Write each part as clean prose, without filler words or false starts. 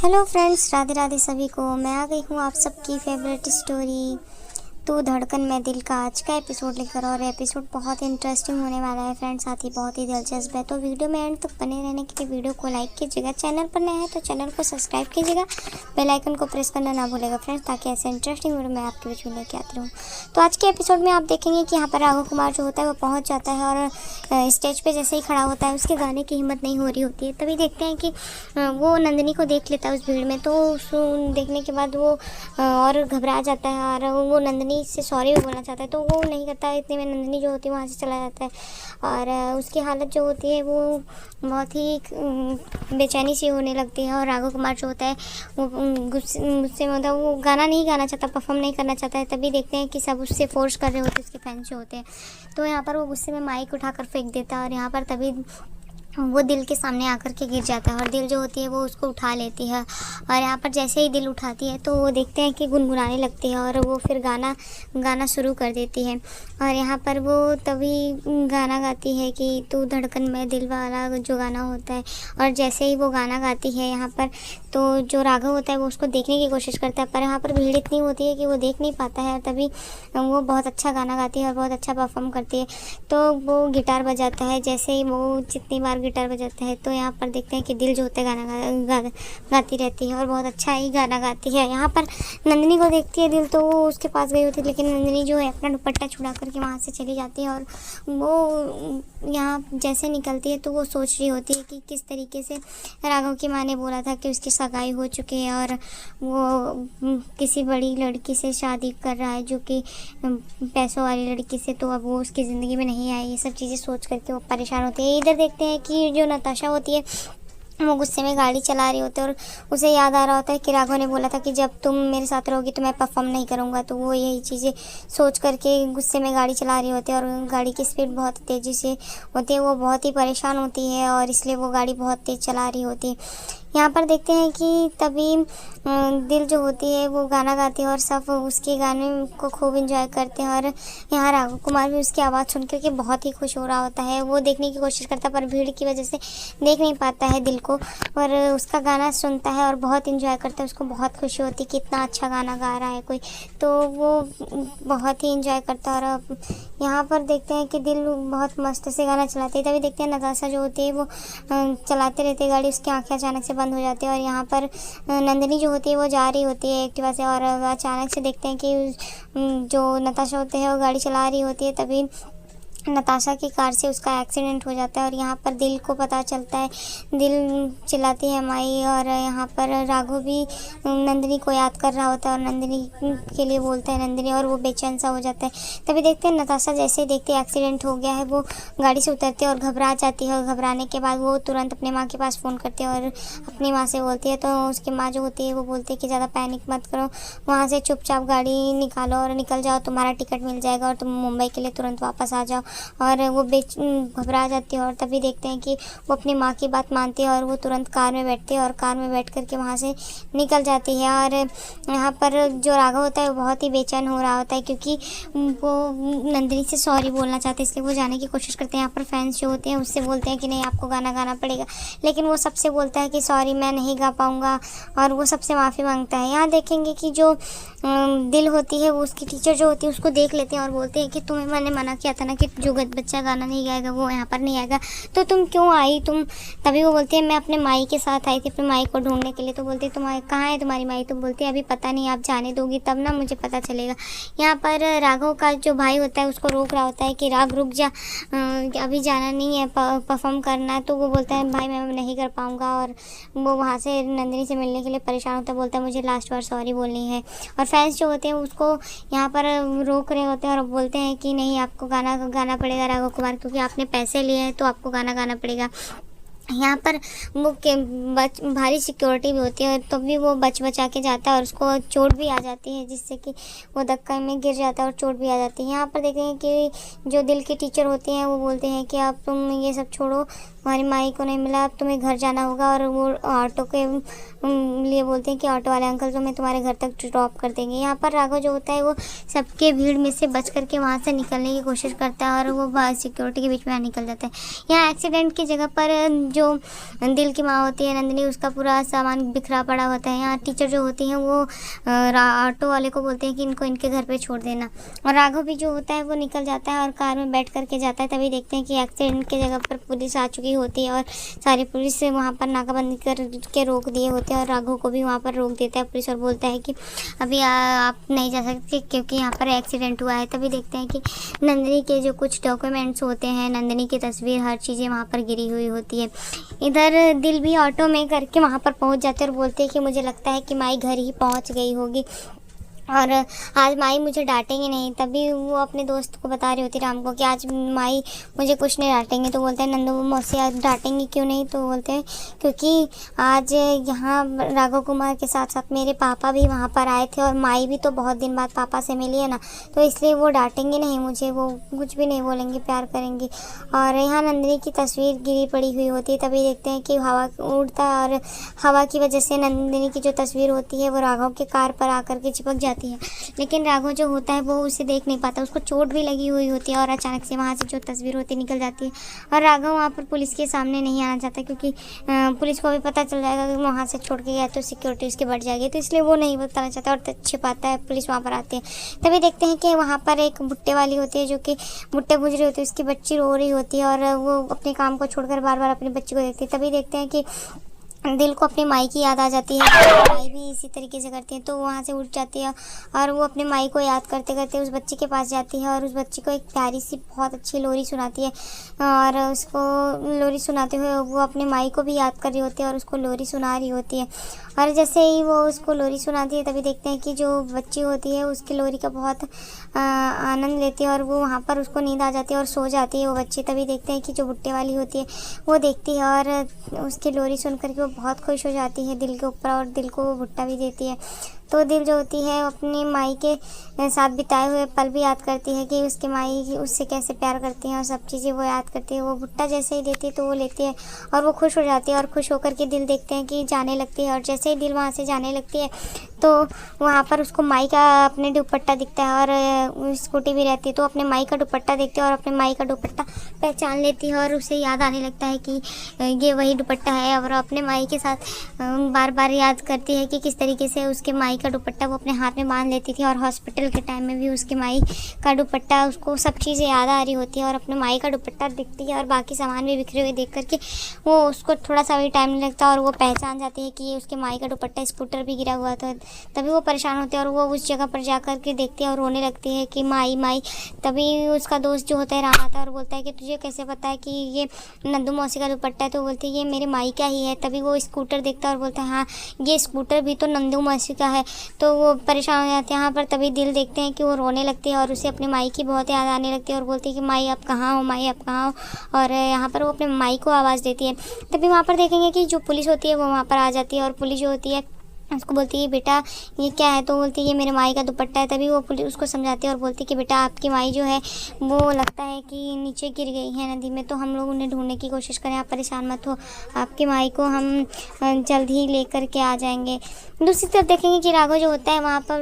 Hello friends, Radhe Radhe सभी को। मैं आ गई हूँ आप सबकी फेवरेट स्टोरी तू धड़कन में दिल का आज का एपिसोड लेकर। और एपिसोड बहुत ही इंटरेस्टिंग होने वाला है फ्रेंड्स, साथ ही बहुत ही दिलचस्प है। तो वीडियो में एंड तक बने रहने के लिए वीडियो को लाइक कीजिएगा। चैनल पर नया है तो चैनल को सब्सक्राइब कीजिएगा, बेल आइकन को प्रेस करना ना भूलेगा फ्रेंड्स, ताकि ऐसे इंटरेस्टिंग वीडियो मैं आपके बीच में लेके आती रहूँ। तो आज के एपिसोड में आप देखेंगे कि यहाँ पर राघव कुमार जो होता है वो पहुँच जाता है और स्टेज पर जैसे ही खड़ा होता है उसके गाने की हिम्मत नहीं हो रही होती है। तभी देखते हैं कि वो नंदिनी को देख लेता है उस भीड़ में। तो उसको देखने के बाद वो और घबरा जाता है और वो नंदिनी से सॉरी भी बोलना चाहता है, तो वो नहीं करता है। इतने में नंदिनी जो होती है वहाँ से चला जाता है और उसकी हालत जो होती है वो बहुत ही बेचैनी सी होने लगती है। और राघव कुमार जो होता है वो गुस्से में होता है, वो गाना नहीं गाना चाहता, परफॉर्म नहीं करना चाहता है। तभी देखते हैं कि सब उससे फोर्स कर रहे होते हैं, उसके फैंस जो होते हैं। तो यहाँ पर वो गुस्से में माइक उठाकर फेंक देता है और यहाँ पर तभी वो दिल के सामने आकर के गिर जाता है और दिल जो होती है वो उसको उठा लेती है। और यहाँ पर जैसे ही दिल उठाती है तो वो देखते हैं कि गुनगुनाने लगती है और वो फिर गाना शुरू कर देती है। और यहाँ पर वो तभी गाना गाती है कि तू धड़कन में दिल वाला जो गाना होता है। और जैसे ही वो गाना गाती है यहाँ पर तो जो राघव होता है वो उसको देखने की कोशिश करता है, पर यहाँ पर भीड़ इतनी होती है कि वो देख नहीं पाता है। और तभी वो बहुत अच्छा गाना गाती है और बहुत अच्छा परफॉर्म करती है। तो वो गिटार बजाता है, जैसे ही वो जितनी बार गिटार बजाता है तो यहाँ पर देखते हैं कि दिल जो होता है गाना गाती रहती है और बहुत अच्छा ही गाना गाती है। यहाँ पर नंदिनी को देखती है दिल, तो वो उसके पास गई होती है, लेकिन नंदिनी जो है अपना दुपट्टा छुड़ा करके वहाँ से चली जाती है। और वो यहाँ जैसे निकलती है तो वो सोच रही होती है कि किस तरीके से राघव की माँ ने बोला था कि उसकी सगाई हो चुकी है और वो किसी बड़ी लड़की से शादी कर रहा है जो कि पैसों वाली लड़की से, तो अब वो उसकी ज़िंदगी में नहीं आई। ये सब चीज़ें सोच करके वो परेशान होती है। इधर देखते हैं कि जो नताशा होती है वो गुस्से में गाड़ी चला रही होती है और उसे याद आ रहा होता है कि राघव ने बोला था कि जब तुम मेरे साथ रहोगी तो मैं परफॉर्म नहीं करूँगा। तो वो यही चीज़ें सोच करके गुस्से में गाड़ी चला रही होती है और गाड़ी की स्पीड बहुत तेज़ी से होती है। वो बहुत ही परेशान होती है और इसलिए वो गाड़ी बहुत तेज़ चला रही होती है। यहाँ पर देखते हैं कि तभी दिल जो होती है वो गाना गाती है और सब उसके गाने को खूब एंजॉय करते हैं। और यहाँ राघव कुमार भी उसकी आवाज़ सुन करके बहुत ही खुश हो रहा होता है। वो देखने की कोशिश करता है पर भीड़ की वजह से देख नहीं पाता है दिल को, और उसका गाना सुनता है और बहुत एंजॉय करता है। उसको बहुत खुशी होती है कि इतना अच्छा गाना गा रहा है कोई, तो वो बहुत ही एंजॉय करता है। और यहाँ पर देखते हैं कि दिल बहुत मस्त से गाना चलाते हैं। तभी देखते हैं नताशा जो होती है वो चलाते रहते गाड़ी, उसकी आँखें अचानक से बंद हो जाती है। और यहाँ पर नंदिनी जो होती है वो जा रही होती है एक्टिवा से और अचानक से देखते हैं कि जो नताशा होते हैं वो गाड़ी चला रही होती है। तभी नताशा की कार से उसका एक्सीडेंट हो जाता है और यहाँ पर दिल को पता चलता है। दिल चिल्लाती है माई, और यहाँ पर राघव भी नंदिनी को याद कर रहा होता है और नंदिनी के लिए बोलता है नंदिनी, और वो बेचैन सा हो जाता है। तभी देखते हैं नताशा जैसे ही देखते एक्सीडेंट हो गया है वो गाड़ी से उतरती है और घबरा जाती है। और घबराने के बाद वो तुरंत अपनी माँ के पास फ़ोन करती है और अपनी माँ से बोलती है। तो उसकी माँ जो होती है वो बोलती है कि ज़्यादा पैनिक मत करो, वहाँ से चुपचाप गाड़ी निकालो और निकल जाओ, तुम्हारा टिकट मिल जाएगा और तुम मुंबई के लिए तुरंत वापस आ जाओ। और वो घबरा जाती है। और तभी देखते हैं कि वो अपनी माँ की बात मानती है और वो तुरंत कार में बैठती है और कार में बैठ करके वहाँ से निकल जाती है। और यहाँ पर जो राघव होता है वो बहुत ही बेचैन हो रहा होता है क्योंकि वो नंदिनी से सॉरी बोलना चाहते हैं, इसलिए वो जाने की कोशिश करते हैं। यहाँ पर फैंस जो होते हैं उससे बोलते हैं कि नहीं आपको गाना गाना पड़ेगा, लेकिन वो सबसे बोलता है कि सॉरी मैं नहीं गा पाऊँगा और वो सबसे माफ़ी मांगता है। यहाँ देखेंगे कि जो दिल होती है वो उसकी टीचर जो होती है उसको देख लेते हैं और बोलते हैं कि तुम्हें मैंने मना किया था ना कि जो बच्चा गाना नहीं गाएगा वो यहाँ पर नहीं आएगा, तो तुम क्यों आई तुम। तभी वो बोलती है मैं अपने माई के साथ आई थी अपने माई को ढूंढने के लिए। तो बोलती है तुम्हारे कहाँ है तुम्हारी माई, तो बोलती है अभी पता नहीं, आप जाने दोगी तब ना मुझे पता चलेगा। यहाँ पर राघव का जो भाई होता है उसको रोक रहा होता है कि राघव रुक जा, अभी जाना नहीं है, परफॉर्म करना है। तो वो बोलता है भाई मैं नहीं कर पाऊँगा, और वो वहाँ से नंदिनी से मिलने के लिए परेशान होता है, बोलता है मुझे लास्ट बार सॉरी बोलनी है। और फैंस जो होते हैं उसको यहाँ पर रोक रहे होते हैं और बोलते हैं कि नहीं आपको गाना गाना पड़ेगा राघव कुमार, क्योंकि आपने पैसे लिए हैं तो आपको गाना गाना पड़ेगा। यहाँ पर वो भारी सिक्योरिटी भी होती है तो भी वो बचा के जाता है और उसको चोट भी आ जाती है, जिससे कि वो धक्का में गिर जाता है और चोट भी आ जाती है। यहाँ पर देखेंगे कि जो दिल की टीचर होती हैं वो बोलते हैं कि अब तुम ये सब छोड़ो, हमारी माई को नहीं मिला, अब तुम्हें घर जाना होगा। और वो ऑटो के लिए बोलते हैं कि ऑटो वाले अंकल तुम्हें तुम्हारे घर तक ड्रॉप कर देंगे। यहाँ पर राघव जो होता है वो सबके भीड़ में से बच करके वहाँ से निकलने की कोशिश करता है और वो सिक्योरिटी के बीच में निकल जाता है। यहाँ एक्सीडेंट की जगह पर जो जो दिल की माँ होती है नंदिनी, उसका पूरा सामान बिखरा पड़ा होता है। यहाँ टीचर जो होती हैं वो ऑटो वाले को बोलते हैं कि इनको इनके घर पे छोड़ देना, और राघव भी जो होता है वो निकल जाता है और कार में बैठ करके जाता है। तभी देखते हैं कि एक्सीडेंट की जगह पर पुलिस आ चुकी होती है और सारी पुलिस वहाँ पर नाकाबंदी करके रोक दिए होते हैं, और राघव को भी वहाँ पर रोक देता है पुलिस और बोलता है कि अभी आप नहीं जा सकते क्योंकि यहाँ पर एक्सीडेंट हुआ है। तभी देखते हैं कि नंदिनी के जो कुछ डॉक्यूमेंट्स होते हैं, नंदिनी की तस्वीर, हर चीज़ें वहाँ पर गिरी हुई होती है। इधर दिल भी ऑटो में करके वहाँ पर पहुँच जाते हैं और बोलते हैं कि मुझे लगता है कि माई घर ही पहुँच गई होगी और आज माई मुझे डांटेंगे नहीं। तभी वो अपने दोस्त को बता रही होती राम को कि आज माई मुझे कुछ नहीं डांटेंगे। तो बोलते हैं नंदू मौसी आज डांटेंगे क्यों नहीं? तो बोलते हैं क्योंकि आज यहाँ राघव कुमार के साथ साथ मेरे पापा भी वहाँ पर आए थे और माई भी तो बहुत दिन बाद पापा से मिली है ना, तो इसलिए वो डांटेंगे नहीं मुझे, वो कुछ भी नहीं बोलेंगे, प्यार करेंगे। और यहाँ नंदिनी की तस्वीर गिरी पड़ी हुई होती है। तभी देखते हैं कि हवा उड़ता है और हवा की वजह से नंदिनी की जो तस्वीर होती है वो राघव के कार पर आकर के चिपक जाती है। लेकिन राघव जो होता है वो उसे देख नहीं पाता, उसको चोट भी लगी हुई होती है और अचानक से वहाँ से जो तस्वीर होती है निकल जाती है। और राघव वहाँ पर पुलिस के सामने नहीं आना चाहता क्योंकि पुलिस को भी पता चल जाएगा कि वहाँ से छोड़ के गया तो सिक्योरिटी उसकी बढ़ जाएगी, तो इसलिए वो नहीं बताना चाहता और छिपाता है। पुलिस वहाँ पर आती है। तभी देखते हैं कि वहाँ पर एक भुट्टे वाली होती है जो कि भुट्टे भूज रही होती है, उसकी बच्ची रो रही होती है और वो अपने काम को छोड़कर बार बार अपनी बच्ची को देखती है। तभी देखते हैं कि दिल को अपनी माई की याद आ जाती है, माई भी इसी तरीके से करती है, तो वहाँ से उठ जाती है और वो अपने माई को याद करते करते उस बच्ची के पास जाती है और उस बच्ची को एक प्यारी सी बहुत अच्छी लोरी सुनाती है। और उसको लोरी सुनाते हुए वो अपने माई को भी याद कर रही होती है और उसको लोरी सुना रही होती है। और जैसे ही वो उसको लोरी सुनाती है तभी देखते हैं कि जो बच्ची होती है उसकी लोरी का बहुत आनंद लेती है और वो वहाँ पर उसको नींद आ जाती है और सो जाती है वो बच्ची। तभी देखते हैं कि जो भुट्टे वाली होती है वो देखती है और उसकी लोरी सुन करके वो बहुत खुश हो जाती है दिल के ऊपर और दिल को वो भुट्टा भी देती है। तो दिल जो होती है अपनी माई के साथ बिताए हुए पल भी याद करती है कि उसकी माई उससे कैसे प्यार करती हैं और सब चीज़ें वो याद करती है। वो भुट्टा जैसे ही देती है तो वो लेती है और वो खुश हो जाती है और खुश होकर के दिल देखते हैं कि जाने लगती है। और जैसे ही दिल वहाँ से जाने लगती है तो वहाँ पर उसको माई का अपने दुपट्टा दिखता है और स्कूटी भी रहती है, तो अपने माई का दुपट्टा देखती है और अपने माई का दुपट्टा पहचान लेती है और उसे याद आने लगता है कि ये वही दुपट्टा है। और अपने माई के साथ बार बार याद करती है कि किस तरीके से उसके माई का दुपट्टा वो अपने हाथ में बांध लेती थी और हॉस्पिटल के टाइम में भी उसकी माई का दुपट्टा, उसको सब चीज़ें याद आ रही होती है और अपने माई का दुपट्टा दिखती है और बाकी सामान भी बिखरे हुए देख करके वो उसको थोड़ा सा भी टाइम नहीं लगता और वो पहचान जाती है कि ये उसके माई का दुपट्टा। स्कूटर भी गिरा हुआ था। तभी वो परेशान होती है और वो उस जगह पर जा कर के देखती है और रोने लगती है कि माई माई। तभी उसका दोस्त जो होता है राम आता है और बोलता है कि तुझे कैसे पता है कि ये नंदू मौसी का दुपट्टा है? तो बोलती है ये मेरे माई का ही है। तभी वो स्कूटर देखता है और बोलता है हाँ ये स्कूटर भी तो नंदू मौसी का है। तो वो परेशान हो जाते हैं यहाँ पर। तभी दिल देखते हैं कि वो रोने लगती है और उसे अपनी माई की बहुत याद आने लगती है और बोलती है कि माई आप कहाँ हो, माई आप कहाँ हो। और यहाँ पर वो अपने माई को आवाज़ देती है। तभी वहाँ पर देखेंगे कि जो पुलिस होती है वो वहाँ पर आ जाती है और पुलिस जो होती है उसको बोलती है बेटा ये क्या है? तो बोलती है ये मेरे माई का दुपट्टा है। तभी वो पुलिस उसको समझाती है और बोलती है कि बेटा आपकी माई जो है वो लगता है कि नीचे गिर गई है नदी में, तो हम लोग उन्हें ढूंढने की कोशिश करें, आप परेशान मत हो, आपकी माई को हम जल्द ही लेकर के आ जाएंगे। दूसरी तरफ देखेंगे कि राघव जो होता है वहाँ पर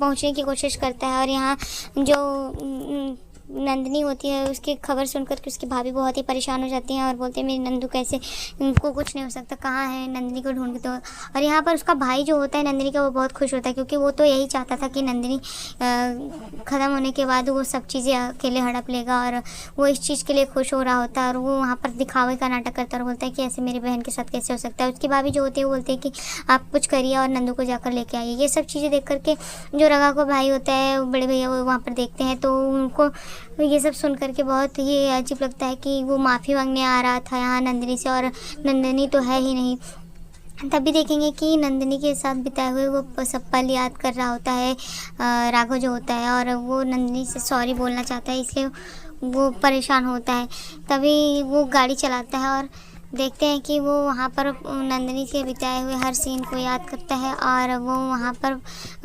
पहुँचने की कोशिश करता है और यहाँ जो नंदिनी होती है उसकी खबर सुनकर के उसकी भाभी बहुत ही परेशान हो जाती हैं और बोलते हैं मेरी नंदू कैसे, उनको कुछ नहीं हो सकता, कहाँ है नंदिनी को ढूंढ के। तो और यहाँ पर उसका भाई जो होता है नंदिनी का वो बहुत खुश होता है क्योंकि वो तो यही चाहता था कि नंदिनी ख़त्म होने के बाद वो सब चीज़ें अकेले हड़प लेगा और वो इस चीज़ के लिए खुश हो रहा होता है और वो वहाँ पर दिखावे का नाटक करता है और बोलता है कि ऐसे मेरी बहन के साथ कैसे हो सकता है। उसकी भाभी जो होती है वो बोलती है कि आप कुछ करिए और नंदू को जाकर लेके आइए। ये सब चीज़ें देख करके जो रघा को भाई होता है बड़े भैया वो वहाँ पर देखते हैं तो उनको ये सब सुन करके बहुत ही अजीब लगता है कि वो माफ़ी मांगने आ रहा था यहाँ नंदिनी से और नंदिनी तो है ही नहीं। तभी देखेंगे कि नंदिनी के साथ बिताए हुए वो सब पल याद कर रहा होता है राघव जो होता है और वो नंदिनी से सॉरी बोलना चाहता है, इसलिए वो परेशान होता है। तभी वो गाड़ी चलाता है और देखते हैं कि वो वहाँ पर नंदिनी के बिताए हुए हर सीन को याद करता है और वो वहाँ पर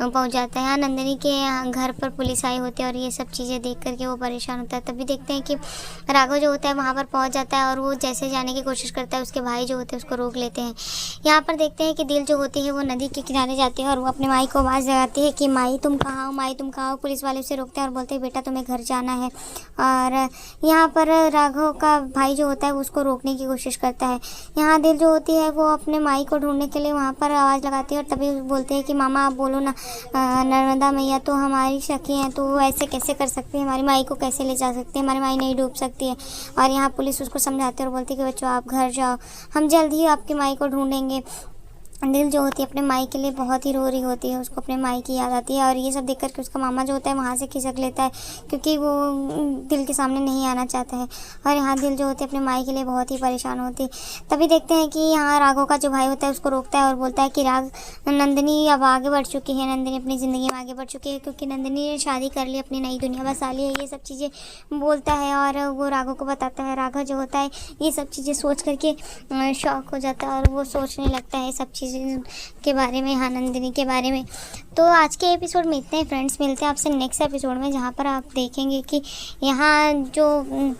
पहुँच जाता है। यहाँ नंदिनी के घर पर पुलिस आई होती है और ये सब चीज़ें देख करके वो परेशान होता है। तभी देखते हैं कि राघव जो होता है वहाँ पर पहुँच जाता है और वो जैसे जाने की कोशिश करता है उसके भाई जो होते हैं उसको रोक लेते हैं। यहाँ पर देखते हैं कि दिल जो होती है वो नदी के किनारे जाती है और वो अपनी माई को आवाज़ लगाती है कि माई तुम कहाँ हो, माई तुम कहाँ हो। पुलिस वाले उसे रोकते हैं और बोलते हैं बेटा तुम्हें घर जाना है। और यहाँ पर राघव का भाई जो होता है वो उसको रोकने की कोशिश करता रहता है। यहाँ दिल जो होती है वो अपने माई को ढूंढने के लिए वहाँ पर आवाज़ लगाती है और तभी बोलते हैं कि मामा आप बोलो ना, नर्मदा मैया तो हमारी सखी हैं, तो वो ऐसे कैसे कर सकती है, हमारी माई को कैसे ले जा सकती है, हमारी माई नहीं डूब सकती है। और यहाँ पुलिस उसको समझाती है और बोलती है कि बच्चों आप घर जाओ, हम जल्द ही आपकी माई को ढूंढेंगे। दिल जो होती है अपने माई के लिए बहुत ही रो रही होती है, उसको अपने माई की याद आती है और ये सब देख कर के उसका मामा जो होता है वहाँ से खिसक लेता है, क्योंकि वो दिल के सामने नहीं आना चाहता है। और यहाँ दिल जो होती है अपने माई के लिए बहुत ही परेशान होती है। तभी देखते हैं कि यहाँ राघव का जो भाई होता है उसको रोकता है और बोलता है कि नंदिनी अब आगे बढ़ चुकी है, नंदिनी अपनी ज़िंदगी में आगे बढ़ चुकी है, क्योंकि नंदिनी ने शादी कर ली, अपनी नई दुनिया बसा ली है, ये सब चीज़ें बोलता है और वो राघव को बताता है। राघव जो होता है ये सब चीज़ें सोच करके शॉक हो जाता है और वो सोचने लगता है सब चीज़ें के बारे में, हाँ नंदिनी के बारे में। तो आज के एपिसोड में इतने हैं फ्रेंड्स, मिलते हैं आपसे नेक्स्ट एपिसोड में, जहाँ पर आप देखेंगे कि यहाँ जो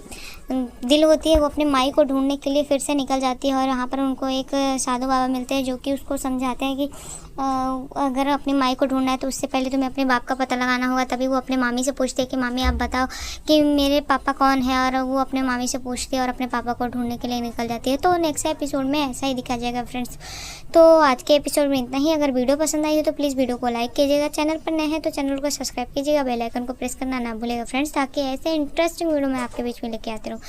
दिल होती है वो अपने माई को ढूंढने के लिए फिर से निकल जाती है और यहाँ पर उनको एक साधु बाबा मिलते हैं जो कि उसको समझाते हैं कि अगर अपनी माई को ढूंढना है तो उससे पहले तुम्हें अपने बाप का पता लगाना होगा। तभी वो अपने मामी से पूछते हैं कि मामी आप बताओ कि मेरे पापा कौन है, और वो अपने मामी से पूछती है और अपने पापा को ढूंढने के लिए निकल जाती है। तो नेक्स्ट एपिसोड में ऐसा ही दिखा जाएगा फ्रेंड्स। तो आज के एपिसोड में इतना ही। अगर वीडियो पसंद आई हो तो प्लीज़ वीडियो को लाइक कीजिएगा, चैनल पर नए हैं तो चैनल को सब्सक्राइब कीजिएगा, बेल आइकन को प्रेस करना ना भूलिएगा फ्रेंड्स, ताकि ऐसे इंटरेस्टिंग वीडियो मैं आपके बीच में लेके आती रहूँ।